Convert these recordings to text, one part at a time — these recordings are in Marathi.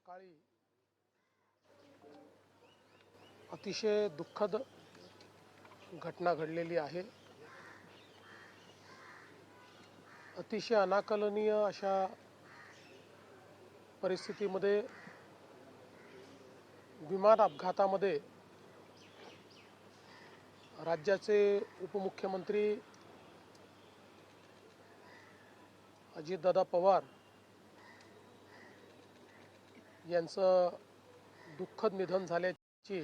सकाळी अतिशय दुःखद घटना घडलेली आहे। अतिशय अनाकलनीय अशा परिस्थितीमध्ये विमान अपघातामध्ये राज्याचे उपमुख्यमंत्री अजितदादा पवार यांचं दुःखद निधन झाल्याची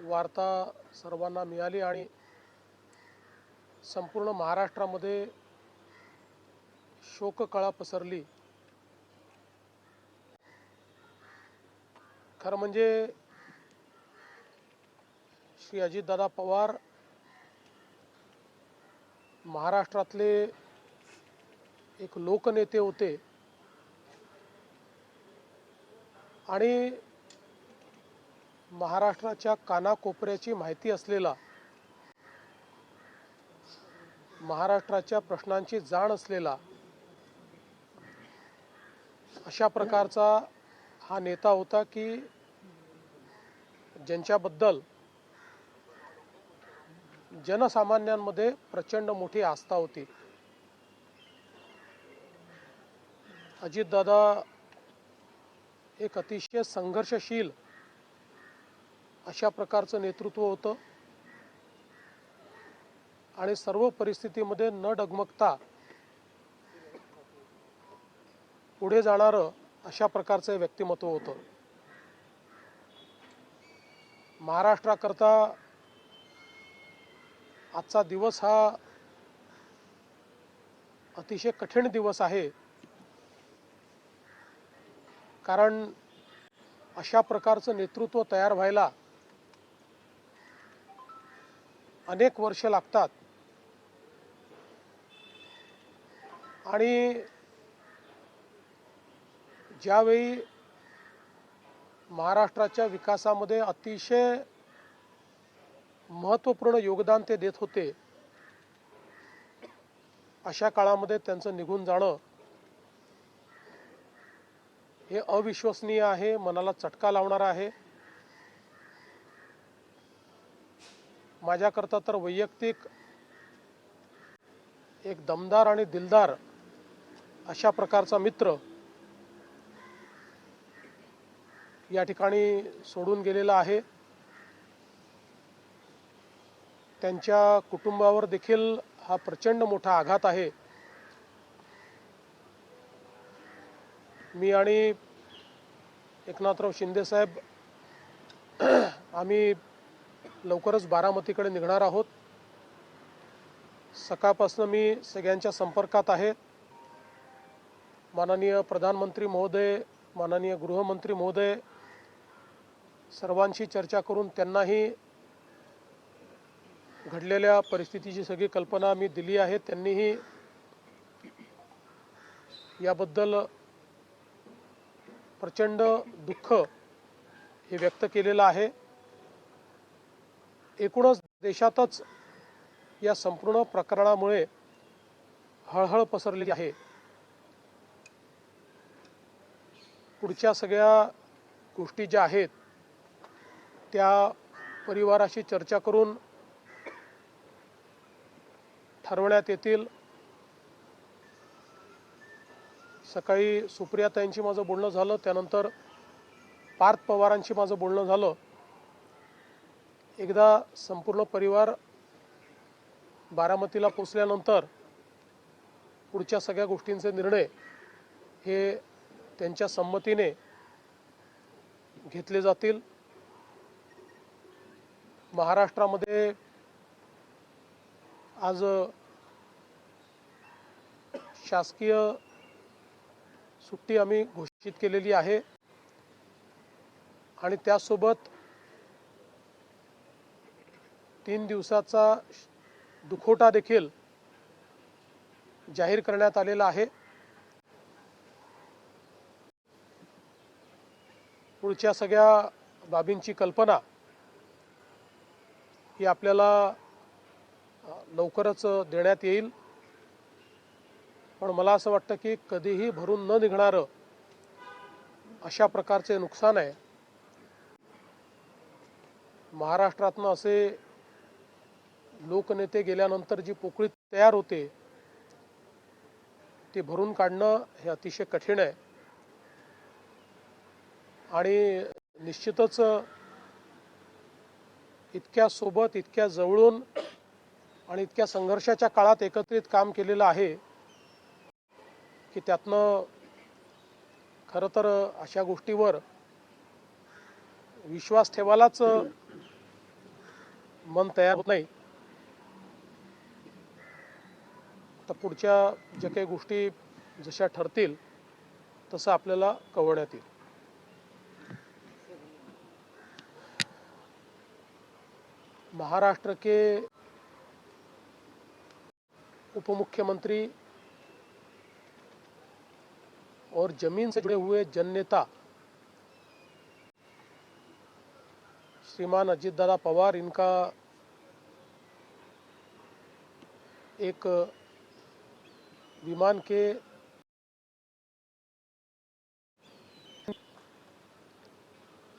वार्ता सर्वांना मिळाली आणि संपूर्ण महाराष्ट्रामध्ये शोककळा पसरली। खरं म्हणजे श्री अजितदादा पवार महाराष्ट्रातले एक लोकनेते होते आणि महाराष्ट्राच्या कानाकोपऱ्याची माहिती असलेला, महाराष्ट्राच्या प्रश्नांची जाण असलेला अशा प्रकारचा हा नेता होता की ज्यांच्याबद्दल जनसामान्यांमध्ये प्रचंड मोठी आस्था होती। अजितदादा एक अतिशय संघर्षशील अशा प्रकारचं नेतृत्व होतं आणि सर्व परिस्थितीमध्ये न डगमगता पुढे जाणारं अशा प्रकारचं व्यक्तिमत्व होतं। महाराष्ट्राकरता आजचा दिवस हा अतिशय कठीण दिवस आहे, कारण अशा प्रकारचं नेतृत्व तयार व्हायला अनेक वर्ष लागतात आणि ज्यावेळी महाराष्ट्राच्या विकासामध्ये अतिशय महत्त्वपूर्ण योगदान ते देत होते, अशा काळामध्ये त्यांचं निघून जाणं हे अविश्वसनीय आहे, मनाला चटका लावणारा आहे। माझ्याकरता तर वैयक्तिक एक दमदार आणि दिलदार अशा प्रकारचा मित्र या ठिकाणी सोडून गेलेला आहे। त्यांच्या कुटुंबावर देखील हा प्रचंड मोठा आघात आहे। मी आणि एकनाथराव शिंदे साहेब आम्ही लवकरच बारामतीकडे निघणार आहोत। सकाळपासून मी सगळ्यांच्या संपर्कात आहे। माननीय प्रधानमंत्री महोदय, माननीय गृहमंत्री महोदय सर्वांशी चर्चा करून त्यांनाही घडलेल्या परिस्थितीची सगळी कल्पना मी दिली आहे। त्यांनीही याबद्दल प्रचंड दुःख हे व्यक्त केलेलं आहे। एकूणच देशातच या संपूर्ण प्रकरणामुळे हळहळ पसरली आहे। पुढच्या सगळ्या गोष्टी ज्या आहेत त्या परिवाराशी चर्चा करून ठरवण्यात येतील। सकाळी सुप्रियाताईंशी माझं बोलणं झालं, त्यानंतर पार्थ पवारांशी माझं बोलणं झालं। एकदा संपूर्ण परिवार बारामतीला पोचल्यानंतर पुढच्या सगळ्या गोष्टींचे निर्णय हे त्यांच्या संमतीने घेतले जातील। महाराष्ट्रामध्ये आज शासकीय सुट्टी आम्ही घोषित केलेली आहे आणि त्यासोबत 3 दिवसाचा दुखवटा देखील जाहीर करण्यात आलेला आहे। पुढच्या सगळ्या बाबींची कल्पना ही आपल्याला लवकरच देण्यात येईल। पण मला असं वाटतं की कधीही भरून न निघणारं अशा प्रकारचे नुकसान आहे. महाराष्ट्रातनं असे लोकनेते गेल्यानंतर जी पोकळी तयार होते ती भरून काढणं हे अतिशय कठीण आहे. आणि निश्चितच इतक्या सोबत, इतक्या जवळून आणि इतक्या संघर्षाच्या काळात एकत्रित काम केलेलं आहे की त्यातनं खरं तर अशा गोष्टीवर विश्वास ठेवायलाच मन तयार होत नाही. तर पुढच्या ज्या काही गोष्टी जशा ठरतील तसं आपल्याला कळवण्यात येईल. महाराष्ट्र के उप मुख्यमंत्री और जमीन से जुड़े हुए जननेता श्रीमान अजित दादा पवार, इनका एक विमान के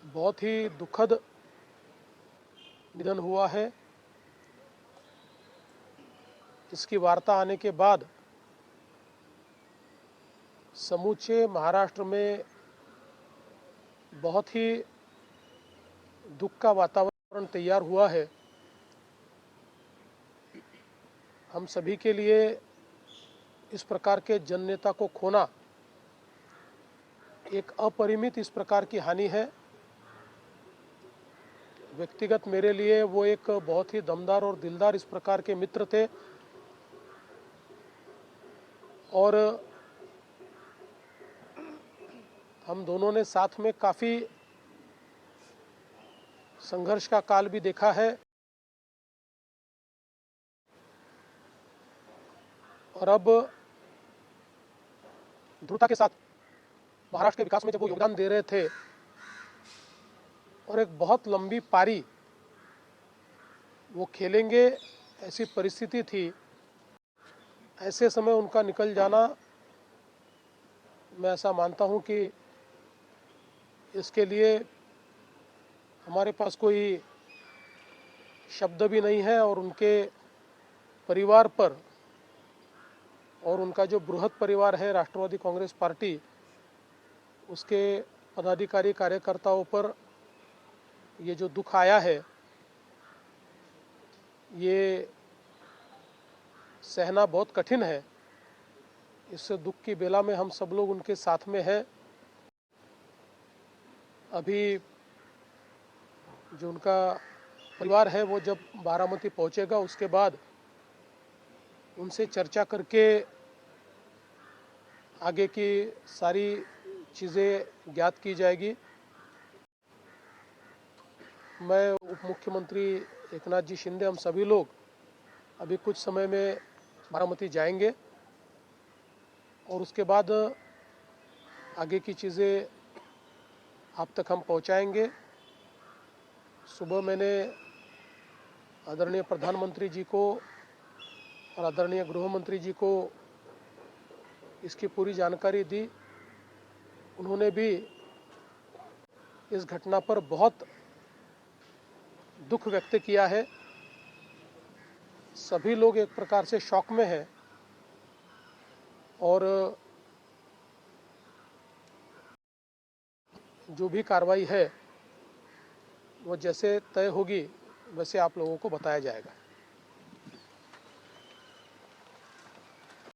बहुत ही दुखद निधन हुआ है. इसकी वार्ता आने के बाद समूचे महाराष्ट्र में बहुत ही दुख का वातावरण तैयार हुआ है. हम सभी के लिए इस प्रकार के जननेता को खोना एक अपरिमित इस प्रकार की हानि है. व्यक्तिगत मेरे लिए वो एक बहुत ही दमदार और दिलदार इस प्रकार के मित्र थे और हम दोनों ने साथ में काफ़ी संघर्ष का काल भी देखा है. और अब दृढ़ता के साथ महाराष्ट्र के विकास में जब वो योगदान दे रहे थे और एक बहुत लंबी पारी वो खेलेंगे ऐसी परिस्थिति थी, ऐसे समय उनका निकल जाना, मैं ऐसा मानता हूं कि इसके लिए हमारे पास कोई शब्द भी नहीं है. और उनके परिवार पर और उनका जो बृहद परिवार है राष्ट्रवादी कांग्रेस पार्टी, उसके पदाधिकारी कार्यकर्ताओं पर ये जो दुख आया है ये सहना बहुत कठिन है. इस दुख की बेला में हम सब लोग उनके साथ में हैं. अभी जो उनका परिवार है वो जब बारामती पहुंचेगा उसके बाद उनसे चर्चा करके आगे की सारी चीज़ें ज्ञात की जाएगी. मैं उप मुख्यमंत्री एकनाथ जी शिंदे, हम सभी लोग अभी कुछ समय में बारामती जाएंगे और उसके बाद आगे की चीज़ें आप तक हम पहुंचाएंगे. सुबह मैंने आदरणीय प्रधानमंत्री जी को और आदरणीय गृह मंत्री जी को इसकी पूरी जानकारी दी. उन्होंने भी इस घटना पर बहुत दुख व्यक्त किया है. सभी लोग एक प्रकार से शॉक में हैं और जो भी कार्रवाई है वो जैसे तय होगी वैसे आप लोगों को बताया जाएगा.